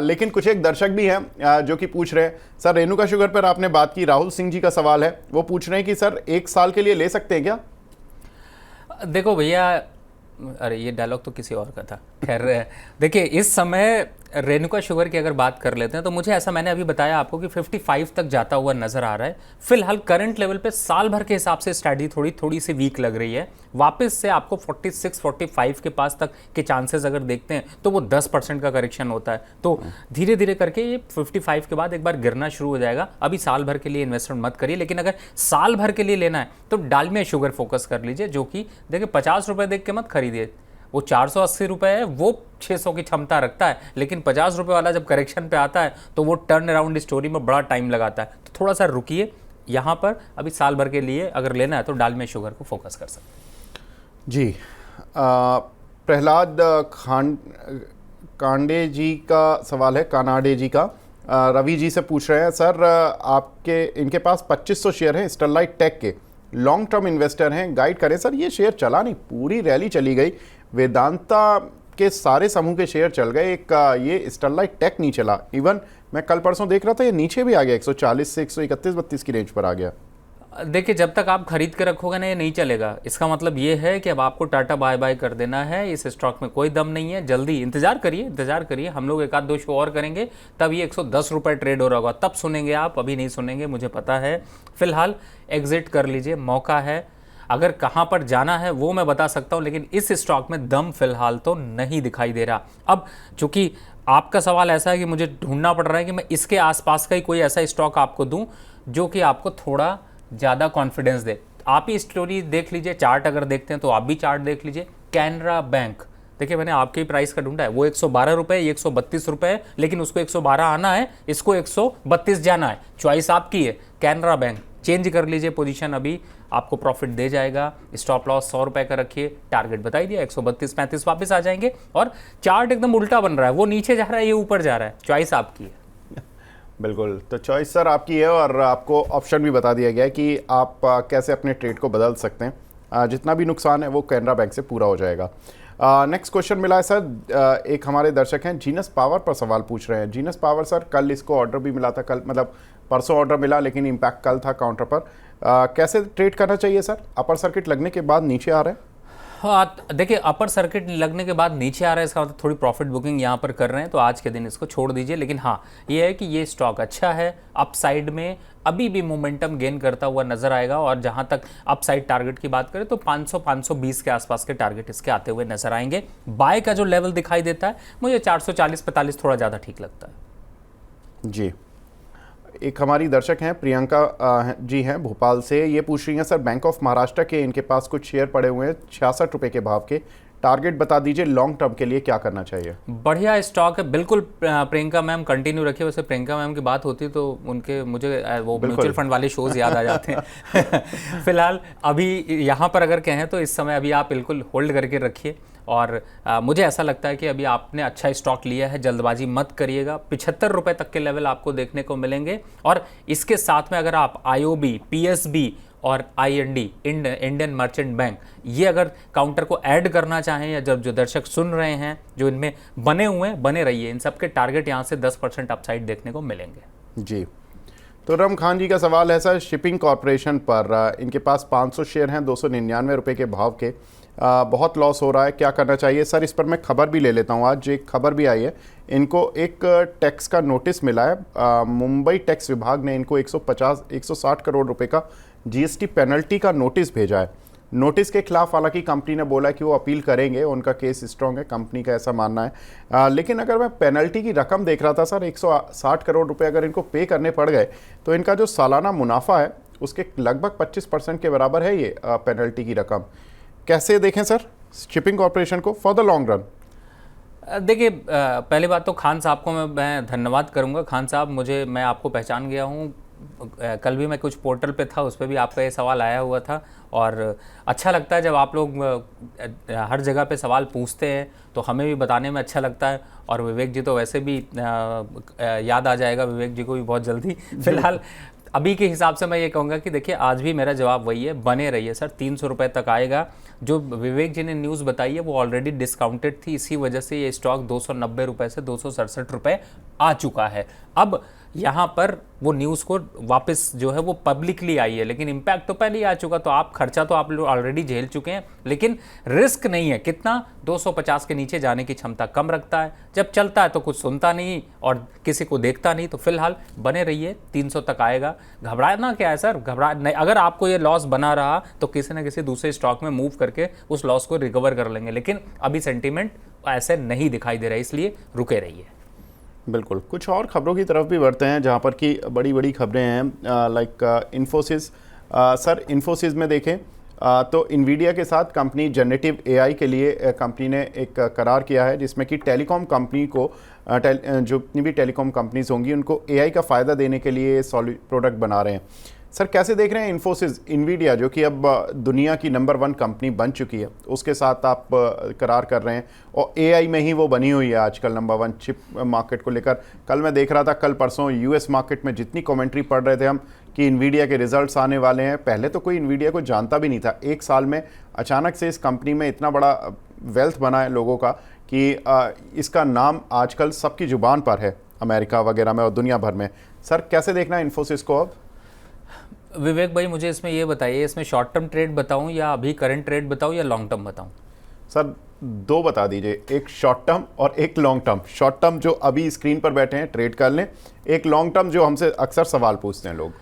लेकिन कुछ एक दर्शक भी हैं जो कि पूछ रहे हैं सर, रेणुका शुगर पर आपने बात की, राहुल सिंह जी का सवाल है, वो पूछ रहे हैं कि सर 1 साल के लिए ले सकते हैं क्या? देखो भैया, अरे ये डायलॉग तो किसी और का था। खैर देखिए, इस समय रेणुका शुगर की अगर बात कर लेते हैं तो मुझे ऐसा, मैंने अभी बताया आपको कि 55 तक जाता हुआ नजर आ रहा है। फिलहाल करंट लेवल पे साल भर के हिसाब से स्ट्रैटेजी थोड़ी सी वीक लग रही है। वापस से आपको 46-45 के पास तक के चांसेस अगर देखते हैं तो वो 10% का करेक्शन होता है। तो धीरे धीरे करके ये 55 के बाद एक बार गिरना शुरू हो जाएगा। अभी साल भर के लिए इन्वेस्टमेंट मत करिए, लेकिन अगर साल भर के लिए लेना है तो डालमिया शुगर फोकस कर लीजिए, जो कि देखिए 50 रुपए देख के मत खरीदिए। वो 480 रुपए है, वो 600 की क्षमता रखता है, लेकिन 50 रुपए वाला जब करेक्शन पे आता है तो वो टर्न अराउंड स्टोरी में बड़ा टाइम लगाता है। तो थोड़ा सा रुकिए यहाँ पर। अभी साल भर के लिए अगर लेना है तो डालमिया शुगर को फोकस कर सकते हैं। जी। प्रहलाद कांडे जी का सवाल है, कानाडे जी का। रवि जी से पूछ रहे हैं सर, आपके इनके पास 2500 शेयर हैं स्टरलाइट टेक के, लॉन्ग टर्म इन्वेस्टर हैं, गाइड करें सर। ये शेयर चला नहीं, पूरी रैली चली गई। वेदांता के सारे समूह के शेयर चल गए, एक ये स्टरलाइट टेक नहीं चला। इवन मैं कल परसों देख रहा था ये नीचे भी आ गया, 140 से 131-32 की रेंज पर आ गया। देखिए, जब तक आप खरीद के रखोगे ना, ये नहीं चलेगा। इसका मतलब ये है कि अब आपको टाटा बाय बाय कर देना है। इस स्टॉक में कोई दम नहीं है। जल्दी इंतजार करिए। हम लोग 1-2 शो और करेंगे, तब ये 110 रुपए ट्रेड हो रहा होगा, तब सुनेंगे आप, अभी नहीं सुनेंगे, मुझे पता है। फिलहाल एग्जिट कर लीजिए, मौका है। अगर कहां पर जाना है वो मैं बता सकता हूं, लेकिन इस स्टॉक में दम फिलहाल तो नहीं दिखाई दे रहा। अब चूंकि आपका सवाल ऐसा है कि मुझे ढूंढना पड़ रहा है कि मैं इसके आसपास का ही कोई ऐसा स्टॉक आपको दूं जो कि आपको थोड़ा ज़्यादा कॉन्फिडेंस दे। आप ही स्टोरी देख लीजिए, चार्ट अगर देखते हैं तो आप भी चार्ट देख लीजिए। कैनरा बैंक, देखिए मैंने आपके ही प्राइस का ढूंढा है, वो 112 रुपये, 132 रुपये, लेकिन उसको 112 आना है, इसको 132 जाना है। चॉइस आपकी है। कैनरा बैंक चेंज कर लीजिए पोजीशन, अभी आपको प्रॉफिट दे जाएगा। स्टॉप लॉस 100 रुपये का रखिए, टारगेट बता दिया 132-35 वापस आ जाएंगे। और चार्ट एकदम उल्टा बन रहा है, वो नीचे जा रहा है, ये ऊपर जा रहा है। चॉइस आपकी है। बिल्कुल, तो चॉइस सर आपकी है, और आपको ऑप्शन भी बता दिया गया है कि आप कैसे अपने ट्रेड को बदल सकते हैं। जितना भी नुकसान है वो कैनरा बैंक से पूरा हो जाएगा। नेक्स्ट क्वेश्चन मिला है सर, एक हमारे दर्शक हैं जीनस पावर पर सवाल पूछ रहे हैं। जीनस पावर सर, कल इसको ऑर्डर भी मिला था, कल मतलब परसों ऑर्डर मिला, लेकिन इम्पैक्ट कल था काउंटर पर। कैसे ट्रेड करना चाहिए सर? अपर सर्किट लगने के बाद नीचे आ रहे हैं। हाँ, देखिए अपर सर्किट लगने के बाद नीचे आ रहा है, इसका मतलब थोड़ी प्रॉफिट बुकिंग यहाँ पर कर रहे हैं, तो आज के दिन इसको छोड़ दीजिए। लेकिन हाँ, ये है कि ये स्टॉक अच्छा है, अपसाइड में अभी भी मोमेंटम गेन करता हुआ नजर आएगा। और जहाँ तक अपसाइड टारगेट की बात करें तो 500-520 के आसपास के टारगेट इसके आते हुए नजर आएंगे। बाय का जो लेवल दिखाई देता है मुझे 440-45 थोड़ा ज़्यादा ठीक लगता है। जी, एक हमारी दर्शक हैं प्रियंका जी हैं भोपाल से, ये पूछ रही हैं सर बैंक ऑफ महाराष्ट्र के इनके पास कुछ शेयर पड़े हुए हैं 66 रुपये के भाव के, टारगेट बता दीजिए, लॉन्ग टर्म के लिए क्या करना चाहिए? बढ़िया स्टॉक है, बिल्कुल प्रियंका मैम कंटिन्यू रखिए। वैसे प्रियंका मैम की बात होती तो उनके मुझे वो म्यूचुअल फंड वाले शोज याद आ जाते हैं। फिलहाल अभी यहाँ पर अगर कहें तो इस समय अभी आप बिल्कुल होल्ड करके रखिए। और मुझे ऐसा लगता है कि अभी आपने अच्छा स्टॉक लिया है, जल्दबाजी मत करिएगा। 75 रुपये तक के लेवल आपको देखने को मिलेंगे। और इसके साथ में अगर आप IOB, PSB और IND, इंडियन मर्चेंट बैंक, ये अगर काउंटर को ऐड करना चाहें, या जब जो दर्शक सुन रहे हैं जो इनमें बने हुए हैं, बने रहिए। इन सब के टारगेट यहाँ से 10% अपसाइड देखने को मिलेंगे। जी, तो रम खान जी का सवाल है सर शिपिंग कॉरपोरेशन पर, इनके पास 500 शेयर हैं 299 रुपये के भाव के, बहुत लॉस हो रहा है, क्या करना चाहिए? सर इस पर मैं खबर भी ले लेता हूँ, आज एक खबर भी आई है, इनको एक टैक्स का नोटिस मिला है। मुंबई टैक्स विभाग ने इनको 160 करोड़ रुपए का GST पेनल्टी का नोटिस भेजा है। नोटिस के खिलाफ हालांकि कंपनी ने बोला कि वो अपील करेंगे, उनका केस स्ट्रॉन्ग है, कंपनी का ऐसा मानना है। लेकिन अगर मैं पेनल्टी की रकम देख रहा था सर, 160 करोड़ रुपए अगर इनको पे करने पड़ गए तो इनका जो सालाना मुनाफा है उसके लगभग 25% के बराबर है ये पेनल्टी की रकम। कैसे देखें सर शिपिंग कॉरपोरेशन को फॉर द लॉन्ग रन? देखिए, पहली बात तो खान साहब को मैं धन्यवाद करूंगा। खान साहब, मैं आपको पहचान गया हूँ। कल भी मैं कुछ पोर्टल पे था, उस पर भी आपका ये सवाल आया हुआ था। और अच्छा लगता है जब आप लोग हर जगह पे सवाल पूछते हैं, तो हमें भी बताने में अच्छा लगता है। और विवेक जी तो वैसे भी याद आ जाएगा विवेक जी को भी बहुत जल्दी। फिलहाल अभी के हिसाब से मैं ये कहूँगा कि देखिए, आज भी मेरा जवाब वही है, बने रहिए सर, 300 रुपये तक आएगा। जो विवेक जी ने न्यूज़ बताई है वो ऑलरेडी डिस्काउंटेड थी, इसी वजह से ये स्टॉक 290 रुपये से 267 रुपये आ चुका है। अब यहाँ पर वो न्यूज़ को वापस जो है वो पब्लिकली आई है, लेकिन इम्पैक्ट तो पहले ही आ चुका। तो आप खर्चा तो आप लोग ऑलरेडी झेल चुके हैं, लेकिन रिस्क नहीं है। कितना? 250 के नीचे जाने की क्षमता कम रखता है। जब चलता है तो कुछ सुनता नहीं और किसी को देखता नहीं। तो फिलहाल बने रहिए, 300 तक आएगा। घबराना क्या है सर, घबरा नहीं। अगर आपको ये लॉस बना रहा तो किसी न किसी दूसरे स्टॉक में मूव करके उस लॉस को रिकवर कर लेंगे, लेकिन अभी सेंटीमेंट ऐसे नहीं दिखाई दे रहा है, इसलिए रुके रहिए। बिल्कुल, कुछ और खबरों की तरफ भी बढ़ते हैं जहां पर कि बड़ी बड़ी खबरें हैं, लाइक इन्फोसिस। सर इन्फोसिस में देखें तो इन्वीडिया के साथ कंपनी जनरेटिव AI के लिए कंपनी ने एक करार किया है, जिसमें कि टेलीकॉम कंपनी को जितनी भी टेलीकॉम कंपनीज होंगी उनको AI का फ़ायदा देने के लिए सॉलिड प्रोडक्ट बना रहे हैं। सर कैसे देख रहे हैं इन्फोसिस, इन्वीडिया जो कि अब दुनिया की नंबर 1 कंपनी बन चुकी है, उसके साथ आप करार कर रहे हैं, और AI में ही वो बनी हुई है आजकल नंबर 1 चिप मार्केट को लेकर। कल मैं देख रहा था, कल परसों US मार्केट में जितनी कमेंट्री पढ़ रहे थे हम कि इन्वीडिया के रिजल्ट्स आने वाले हैं, पहले तो कोई इन्वीडिया को जानता भी नहीं था। एक साल में अचानक से इस कंपनी में इतना बड़ा वेल्थ बना है लोगों का कि इसका नाम आजकल सबकी ज़ुबान पर है, अमेरिका वगैरह में और दुनिया भर में। सर कैसे देखना है इन्फोसिस को अब? विवेक भाई, मुझे इसमें ये बताइए, इसमें शॉर्ट टर्म ट्रेड बताऊं या अभी करंट ट्रेड बताऊं या लॉन्ग टर्म बताऊं? सर 2 बता दीजिए, एक शॉर्ट टर्म और एक लॉन्ग टर्म। शॉर्ट टर्म जो अभी स्क्रीन पर बैठे हैं ट्रेड कर लें, एक लॉन्ग टर्म जो हमसे अक्सर सवाल पूछते हैं लोग।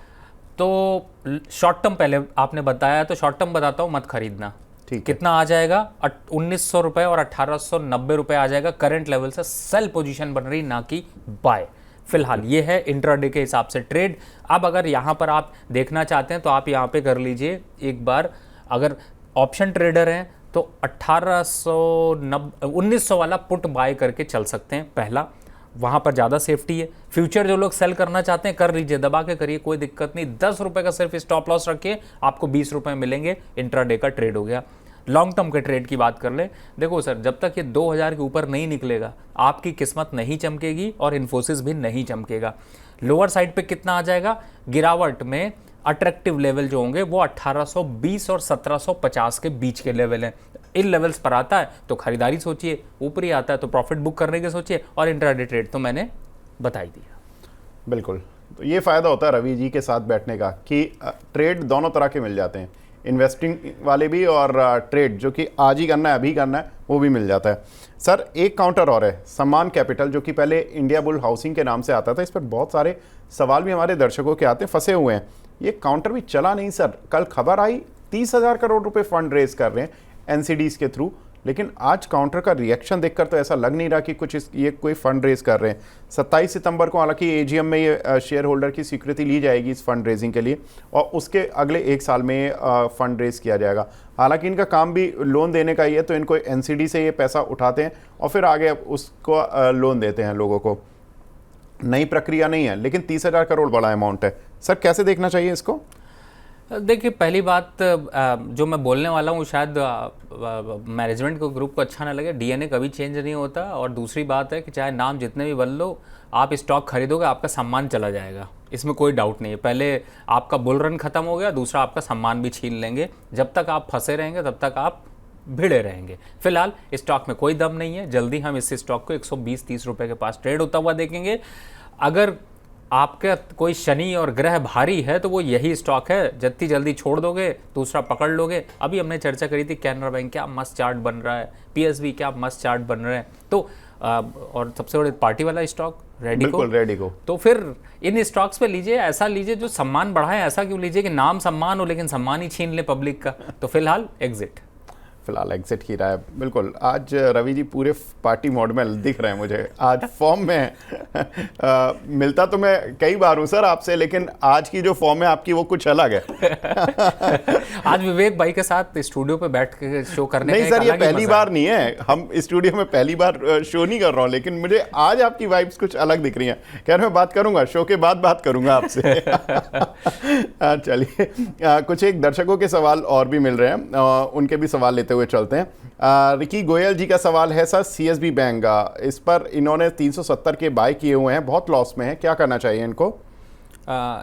तो शॉर्ट टर्म पहले आपने बताया, तो शॉर्ट टर्म बताता हूँ, मत खरीदना। ठीक, कितना आ जाएगा? 1900 रुपये और 1890 रुपये आ जाएगा। करंट लेवल से सेल पोजीशन बन रही, ना कि बाय। फिलहाल ये है इंट्राडे के हिसाब से ट्रेड। अब अगर यहाँ पर आप देखना चाहते हैं तो आप यहाँ पे कर लीजिए एक बार। अगर ऑप्शन ट्रेडर हैं तो 1900 वाला पुट बाय करके चल सकते हैं, पहला, वहाँ पर ज़्यादा सेफ्टी है। फ्यूचर जो लोग सेल करना चाहते हैं कर लीजिए, दबा के करिए, कोई दिक्कत नहीं। 10 रुपये का सिर्फ स्टॉप लॉस रखिए, आपको 20 रुपये मिलेंगे, इंट्राडे का ट्रेड हो गया। लॉन्ग टर्म के ट्रेड की बात कर ले, देखो सर, जब तक ये 2000 के ऊपर नहीं निकलेगा आपकी किस्मत नहीं चमकेगी और इन्फोसिस भी नहीं चमकेगा। लोअर साइड पे कितना आ जाएगा? गिरावट में अट्रैक्टिव लेवल जो होंगे वो 1820 और 1750 के बीच के लेवल हैं। इन लेवल्स पर आता है तो खरीदारी सोचिए, ऊपरी आता है तो प्रॉफिट बुक करने के सोचिए, और इंट्राडे ट्रेड तो मैंने बता ही दिया। बिल्कुल, तो ये फ़ायदा होता है रवि जी के साथ बैठने का कि ट्रेड दोनों तरह के मिल जाते हैं। इन्वेस्टिंग वाले भी और ट्रेड जो कि आज ही करना है, अभी करना है, वो भी मिल जाता है। सर एक काउंटर और है, सम्मान कैपिटल, जो कि पहले इंडिया बुल हाउसिंग के नाम से आता था। इस पर बहुत सारे सवाल भी हमारे दर्शकों के आते फंसे हुए हैं। ये काउंटर भी चला नहीं सर। कल खबर आई 30,000 करोड़ रुपए फंड रेज कर रहे हैं एनसीडीज के थ्रू, लेकिन आज काउंटर का रिएक्शन देखकर तो ऐसा लग नहीं रहा कि कुछ ये कोई फंड रेज कर रहे हैं। 27 सितंबर को हालांकि एजीएम में ये शेयर होल्डर की स्वीकृति ली जाएगी इस फंड रेजिंग के लिए, और उसके अगले एक साल में फंड रेज किया जाएगा। हालांकि इनका काम भी लोन देने का ही है, तो इनको एनसीडी से ये पैसा उठाते हैं और फिर आगे उसको लोन देते हैं लोगों को। नई प्रक्रिया नहीं है, लेकिन 30,000 करोड़ बड़ा अमाउंट है। सर कैसे देखना चाहिए इसको? देखिए, पहली बात जो मैं बोलने वाला हूँ शायद मैनेजमेंट को, ग्रुप को अच्छा ना लगे। डीएनए कभी चेंज नहीं होता। और दूसरी बात है कि चाहे नाम जितने भी बदल लो, आप स्टॉक खरीदोगे आपका सम्मान चला जाएगा, इसमें कोई डाउट नहीं है। पहले आपका बुल रन खत्म हो गया, दूसरा आपका सम्मान भी छीन लेंगे। जब तक आप फंसे रहेंगे तब तक आप भिड़े रहेंगे। फिलहाल स्टॉक में कोई दम नहीं है। जल्दी हम इस स्टॉक को 120-30 रुपए के पास ट्रेड होता हुआ देखेंगे। अगर आपका कोई शनि और ग्रह भारी है तो वो यही स्टॉक है, जितनी जल्दी छोड़ दोगे दूसरा पकड़ लोगे। अभी हमने चर्चा करी थी कैनरा बैंक क्या मस्त चार्ट बन रहा है, पीएसबी क्या मस्त चार्ट बन रहे हैं। तो और सबसे बड़े पार्टी वाला स्टॉक रेडिको, तो फिर इन स्टॉक्स पे लीजिए, ऐसा लीजिए जो सम्मान बढ़ाए। ऐसा क्यों लीजिए कि नाम सम्मान हो लेकिन सम्मान ही छीन ले पब्लिक का। तो फिलहाल एग्जिट ही रहा है। बिल्कुल, आज रवि जी पूरे पार्टी मोड में दिख रहे हैं मुझे, आज फॉर्म में मिलता तो मैं कई बार हूं सर आपसे, लेकिन आज की जो फॉर्म है आपकी वो कुछ अलग है। आज विवेक भाई के साथ स्टूडियो पे बैठ के शो करने नहीं सर, ये पहली बार नहीं है, हम स्टूडियो में पहली बार शो नहीं कर रहा हूँ, लेकिन मुझे आज आपकी वाइब्स कुछ अलग दिख रही हैं। खैर मैं बात करूंगा, शो के बाद बात करूंगा आपसे। चलिए, कुछ एक दर्शकों के सवाल और भी मिल रहे हैं, उनके भी सवाल लेते हुए चलते हैं। रिकी गोयल जी का सवाल है सर, सीएसबी बैंक, इस पर इन्होंने 370 के बाय किए हुए हैं, बहुत लॉस में है, क्या करना चाहिए इनको?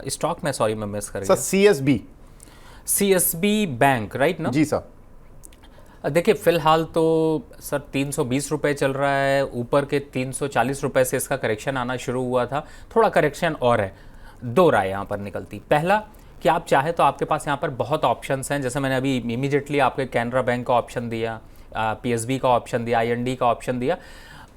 स्टॉक में सॉरी मैं मिस कर गया सर। सीएसबी बैंक राइट ना? जी सर। देखिए फिलहाल तो सर 320 रुपए चल रहा है, ऊपर के 340 रुपए से इसका करेक्शन आना शुरू हुआ था। थोड़ा करेक्शन और है। दो राय यहाँ पर निकलती। पहला कि आप चाहे तो आपके पास यहाँ पर बहुत ऑप्शंस हैं, जैसे मैंने अभी इमीडिएटली आपके कैनरा बैंक का ऑप्शन दिया, पीएसबी का ऑप्शन दिया, आईएनडी का ऑप्शन दिया।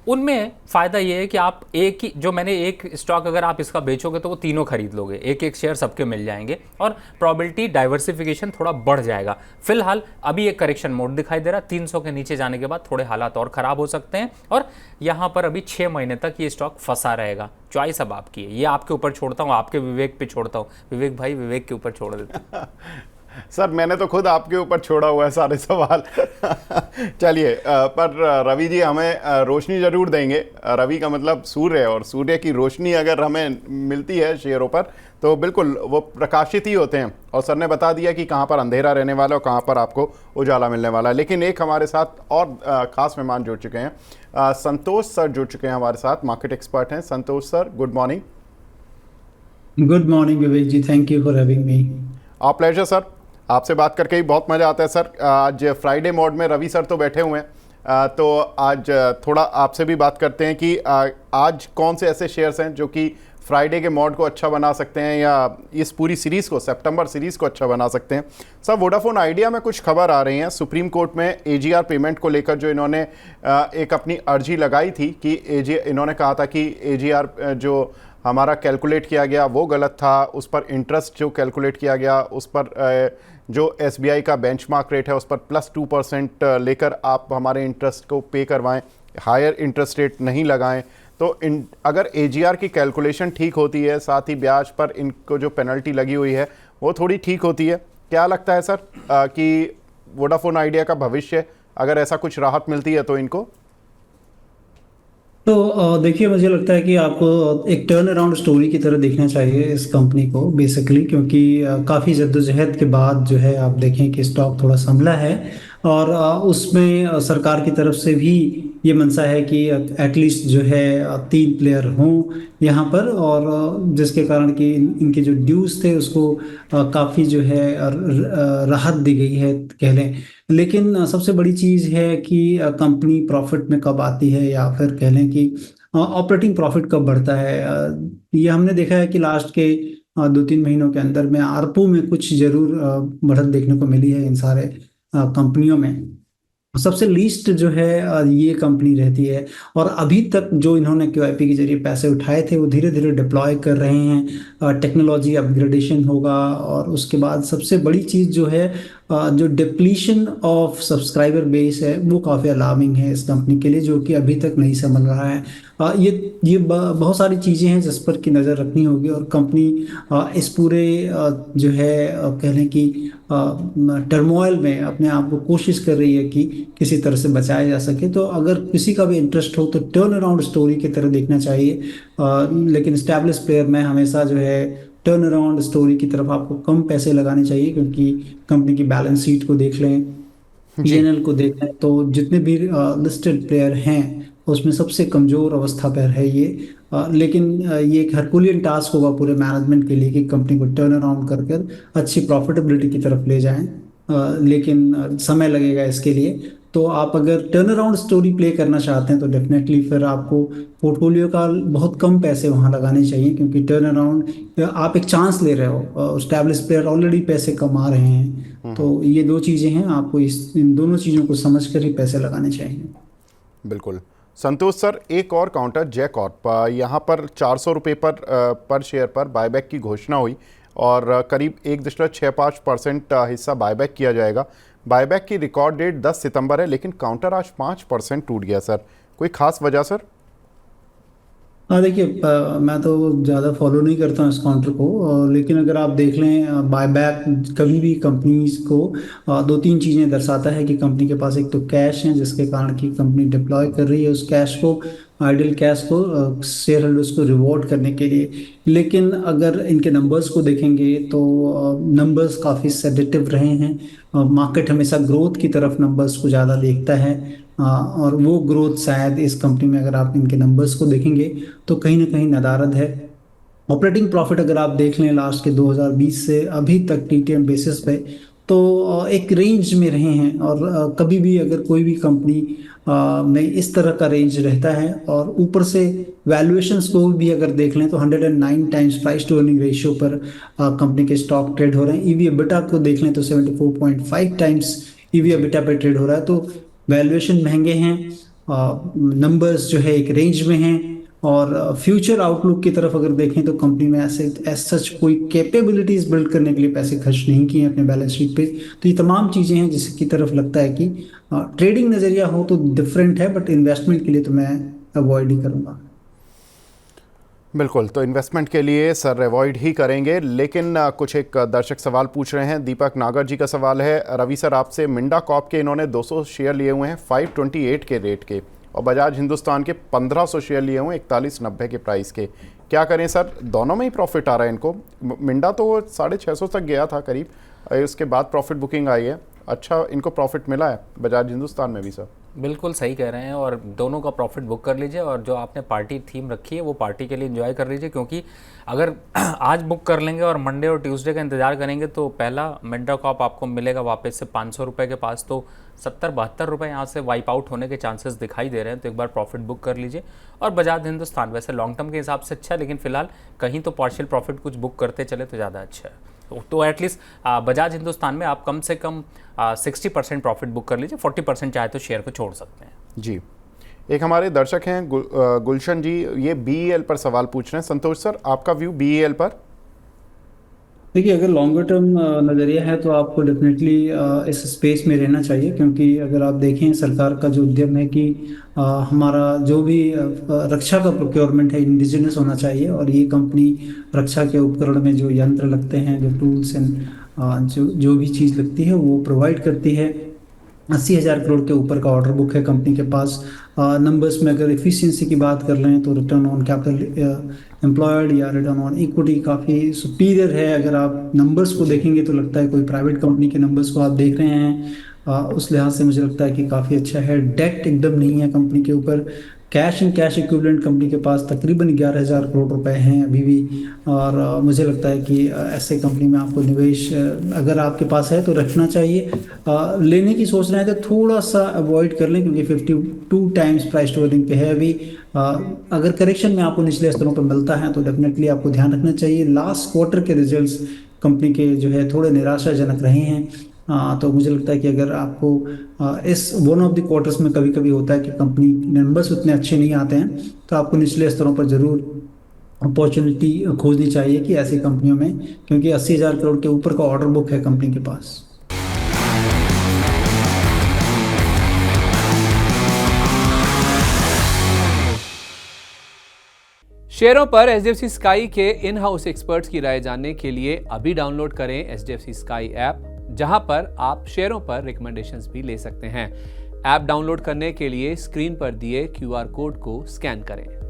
उनमें फ़ायदा ये है कि आप एक ही, जो मैंने एक स्टॉक अगर आप इसका बेचोगे तो वो तीनों खरीद लोगे, एक एक शेयर सबके मिल जाएंगे और प्रोबेबिलिटी डाइवर्सिफिकेशन थोड़ा बढ़ जाएगा। फिलहाल अभी एक करेक्शन मोड दिखाई दे रहा है, 300 के नीचे जाने के बाद थोड़े हालात और ख़राब हो सकते हैं और यहाँ पर अभी 6 महीने तक ये स्टॉक फंसा रहेगा। चॉइस अब आपकी है, ये आपके ऊपर छोड़ता हूँ, आपके विवेक पे छोड़ता हूँ। विवेक भाई विवेक के ऊपर छोड़ देता सर मैंने तो खुद आपके ऊपर छोड़ा हुआ है सारे सवाल। चलिए, पर रवि जी हमें रोशनी जरूर देंगे। रवि का मतलब सूर्य है, और सूर्य की रोशनी अगर हमें मिलती है शेयरों पर तो बिल्कुल वो प्रकाशित ही होते हैं, और सर ने बता दिया कि कहाँ पर अंधेरा रहने वाला है और कहाँ पर आपको उजाला मिलने वाला है। लेकिन एक हमारे साथ और खास मेहमान जुड़ चुके हैं, संतोष सर जुड़ चुके हैं हमारे साथ, मार्केट एक्सपर्ट हैं। Santosh sir, good morning. Good morning Vivek ji, thank you for having me. आप प्लेजर सर, आपसे बात करके ही बहुत मज़ा आता है सर। आज फ्राइडे मोड में रवि सर तो बैठे हुए हैं, तो आज थोड़ा आपसे भी बात करते हैं कि आज कौन से ऐसे शेयर्स हैं जो कि फ्राइडे के मोड को अच्छा बना सकते हैं, या इस पूरी सीरीज़ को, सितंबर सीरीज़ को अच्छा बना सकते हैं। सर वोडाफोन आइडिया में कुछ खबर आ रही हैं, सुप्रीम कोर्ट में एजीआर पेमेंट को लेकर जो इन्होंने एक अपनी अर्जी लगाई थी कि इन्होंने कहा था कि एजीआर जो हमारा कैलकुलेट किया गया वो गलत था, उस पर इंटरेस्ट जो कैलकुलेट किया गया उस पर जो एसबीआई का बेंचमार्क रेट है उस पर +2% लेकर आप हमारे इंटरेस्ट को पे करवाएं, हायर इंटरेस्ट रेट नहीं लगाएं। तो अगर एजीआर की कैलकुलेशन ठीक होती है, साथ ही ब्याज पर इनको जो पेनल्टी लगी हुई है वो थोड़ी ठीक होती है, क्या लगता है सर कि वोडाफोन आइडिया का भविष्य, अगर ऐसा कुछ राहत मिलती है तो इनको? तो देखिए, मुझे लगता है कि आपको एक टर्न अराउंड स्टोरी की तरह देखना चाहिए इस कंपनी को बेसिकली, क्योंकि काफ़ी जद्दोजहद के बाद जो है आप देखें कि स्टॉक थोड़ा संभला है, और उसमें सरकार की तरफ से भी ये मंशा है कि एटलीस्ट जो है 3 प्लेयर हों यहाँ पर, और जिसके कारण कि इनके जो ड्यूज थे उसको काफ़ी जो है राहत दी गई है कह लें। लेकिन सबसे बड़ी चीज़ है कि कंपनी प्रॉफिट में कब आती है, या फिर कह लें कि ऑपरेटिंग प्रॉफिट कब बढ़ता है। ये हमने देखा है कि लास्ट के दो तीन महीनों के अंदर में आरपू में कुछ जरूर बढ़त देखने को मिली है इन सारे कंपनियों में। सबसे लीस्ट जो है ये कंपनी रहती है। और अभी तक जो इन्होंने क्यूआईपी के जरिए पैसे उठाए थे वो धीरे धीरे डिप्लॉय कर रहे हैं, टेक्नोलॉजी अपग्रेडेशन होगा। और उसके बाद सबसे बड़ी चीज़ जो है जो डिप्लीशन ऑफ सब्सक्राइबर बेस है वो काफ़ी अलार्मिंग है इस कंपनी के लिए, जो कि अभी तक नहीं समझ रहा है। बहुत सारी चीज़ें हैं जिस पर की नज़र रखनी होगी। और कंपनी इस पूरे जो है कह लें कि टर्मोइल में अपने आप को कोशिश कर रही है कि किसी तरह से बचाया जा सके। तो अगर किसी का भी इंटरेस्ट हो तो टर्न अराउंड स्टोरी की तरह देखना चाहिए। लेकिन स्टैब्लिश प्लेयर में हमेशा जो है टर्न अराउंड स्टोरी की तरफ आपको कम पैसे लगाने चाहिए, क्योंकि कंपनी की बैलेंस शीट को देख लें, जी। पीएनएल को देख लें, तो जितने भी लिस्टेड प्लेयर हैं उसमें सबसे कमज़ोर अवस्था पर है ये। लेकिन ये एक हरकुलियन टास्क होगा पूरे मैनेजमेंट के लिए कि कंपनी को टर्न अराउंड कर कर अच्छी प्रॉफिटेबिलिटी की तरफ ले जाएं। लेकिन समय लगेगा इसके लिए। तो आप अगर टर्न अराउंड स्टोरी प्ले करना चाहते हैं तो डेफिनेटली फिर आपको पोर्टफोलियो का बहुत कम पैसे वहां लगाने चाहिए, क्योंकि टर्न अराउंड आप एक चांस ले रहे हो, एस्टैब्लिश प्लेयर ऑलरेडी पैसे कमा रहे हैं। तो ये दो चीज़ें हैं, आपको इन दोनों चीज़ों को समझ कर ही पैसे लगाने चाहिए। बिल्कुल। संतोष सर, एक और काउंटर जय कॉर्प, यहाँ पर 400 रुपये पर शेयर पर बायबैक की घोषणा हुई और करीब 1.65% हिस्सा बायबैक किया जाएगा। बायबैक की रिकॉर्ड डेट 10 सितंबर है, लेकिन काउंटर आज 5% टूट गया सर। कोई खास वजह सर? हाँ देखिए, मैं तो ज़्यादा फॉलो नहीं करता हूँ इस काउंटर को। लेकिन अगर आप देख लें बायबैक कभी भी कंपनीज को दो तीन चीज़ें दर्शाता है कि कंपनी के पास एक तो कैश है जिसके कारण कि कंपनी डिप्लॉय कर रही है उस कैश को, आइडल कैश को शेयर होल्डर्स को रिवॉर्ड करने के लिए। लेकिन अगर इनके नंबर्स को देखेंगे तो नंबर्स काफ़ी सेडेटिव रहे हैं। मार्केट हमेशा ग्रोथ की तरफ नंबर्स को ज़्यादा देखता है। और वो ग्रोथ शायद इस कंपनी में अगर आप इनके नंबर्स को देखेंगे तो कहीं ना कहीं नदारद है। ऑपरेटिंग प्रॉफिट अगर आप देख लें लास्ट के 2020 से अभी तक टीटीएम बेसिस पे, तो एक रेंज में रहे हैं। और कभी भी अगर कोई भी कंपनी में इस तरह का रेंज रहता है और ऊपर से वैल्यूएशंस को भी अगर देख लें तो 109 times price to earning ratio पर कंपनी के स्टॉक ट्रेड हो रहे हैं। ईवी एबिटा को देख लें तो 74.5 टाइम्स ईवी एबिटा पे ट्रेड हो रहा है। तो वैल्यूएशन महंगे हैं, नंबर्स जो है एक रेंज में हैं। और फ्यूचर आउटलुक की तरफ अगर देखें तो कंपनी में ऐसे एज सच कोई कैपेबिलिटीज बिल्ड करने के लिए पैसे खर्च नहीं किए अपने बैलेंस शीट पे। तो ये तमाम चीज़ें हैं जिसकी तरफ लगता है कि ट्रेडिंग नज़रिया हो तो डिफरेंट है, बट इन्वेस्टमेंट के लिए तो मैं अवॉइड ही करूँगा। बिल्कुल, तो इन्वेस्टमेंट के लिए सर अवॉइड ही करेंगे। लेकिन कुछ एक दर्शक सवाल पूछ रहे हैं। दीपक नागर जी का सवाल है, रवि सर आपसे, मिंडा कॉर्प के इन्होंने 200 शेयर लिए हुए हैं 528 के रेट के, और बजाज हिंदुस्तान के 1500 शेयर लिए हुए हैं 4190 के प्राइस के। क्या करें सर? दोनों में ही प्रॉफिट आ रहा है इनको। मिंडा तो 650 तक गया था करीब, उसके बाद प्रॉफिट बुकिंग आई है। अच्छा, इनको प्रॉफिट मिला है बजाज हिंदुस्तान में भी सर? बिल्कुल सही कह रहे हैं, और दोनों का प्रॉफिट बुक कर लीजिए। और जो आपने पार्टी थीम रखी है वो पार्टी के लिए एंजॉय कर लीजिए, क्योंकि अगर आज बुक कर लेंगे और मंडे और ट्यूसडे का इंतजार करेंगे तो पहला मिंडा कॉर्प आपको मिलेगा वापस से 500 रुपये के पास। तो 70-72 रुपये यहाँ से वाइप आउट होने के चांसेस दिखाई दे रहे हैं। तो एक बार प्रॉफिट बुक कर लीजिए। और बजाज हिंदुस्तान वैसे लॉन्ग टर्म के हिसाब से अच्छा है, लेकिन फिलहाल कहीं तो पार्शियल प्रॉफिट कुछ बुक करते चले तो ज़्यादा अच्छा है। तो एटलीस्ट बजाज हिंदुस्तान में आप कम से कम 60% प्रॉफिट बुक कर लीजिए, 40% चाहे तो शेयर को छोड़ सकते हैं। जी। एक हमारे दर्शक हैं गुलशन जी, ये बीईएल पर सवाल पूछ रहे हैं। संतोष सर, आपका व्यू बीईएल पर? देखिए, अगर लॉन्गर टर्म नज़रिया है तो आपको डेफिनेटली इस स्पेस में रहना चाहिए, क्योंकि अगर आप देखें सरकार का जो उद्यम है कि हमारा जो भी रक्षा का प्रोक्योरमेंट है इंडिजिनस होना चाहिए। और ये कंपनी रक्षा के उपकरण में जो यंत्र लगते हैं, जो टूल्स एंड जो भी चीज़ लगती है वो प्रोवाइड करती है। 80,000 करोड़ के ऊपर का ऑर्डर बुक है कंपनी के पास। नंबर्स में अगर एफिशिएंसी की बात कर लें तो रिटर्न ऑन कैपिटल एम्प्लॉयड या रिटर्न ऑन इक्विटी काफ़ी सुपीरियर है। अगर आप नंबर्स को देखेंगे तो लगता है कोई प्राइवेट कंपनी के नंबर्स को आप देख रहे हैं। उस लिहाज से मुझे लगता है कि काफ़ी अच्छा है। डेट एकदम नहीं है कंपनी के ऊपर। Cash and cash equivalent company के पास तकरीबन 11,000 करोड़ रुपए हैं अभी भी। और मुझे लगता है कि ऐसे कंपनी में आपको निवेश अगर आपके पास है तो रखना चाहिए। लेने की सोच रहे हैं तो थोड़ा सा अवॉइड कर लें, क्योंकि 52 टाइम्स प्राइस टू अर्निंग पे है अभी। अगर करेक्शन में आपको निचले स्तरों पर मिलता है तो डेफिनेटली आपको ध्यान रखना चाहिए। लास्ट क्वार्टर के रिजल्ट्स कंपनी के जो है थोड़े निराशाजनक रहे हैं। तो मुझे लगता है कि अगर आपको इस वन ऑफ द क्वार्टर्स में कभी कभी होता है कि कंपनी नंबर्स उतने अच्छे नहीं आते हैं, तो आपको निचले स्तरों पर जरूर अपॉर्चुनिटी खोजनी चाहिए कि ऐसी कंपनियों में, क्योंकि 80,000 करोड़ के ऊपर का ऑर्डर बुक है कंपनी के पास। शेयरों पर एचडीएफसी स्काई के इन हाउस एक्सपर्ट्स की राय जानने के लिए अभी डाउनलोड करें एचडीएफसी स्काई ऐप, जहां पर आप शेयरों पर रिकमेंडेशंस भी ले सकते हैं। ऐप डाउनलोड करने के लिए स्क्रीन पर दिए क्यूआर कोड को स्कैन करें।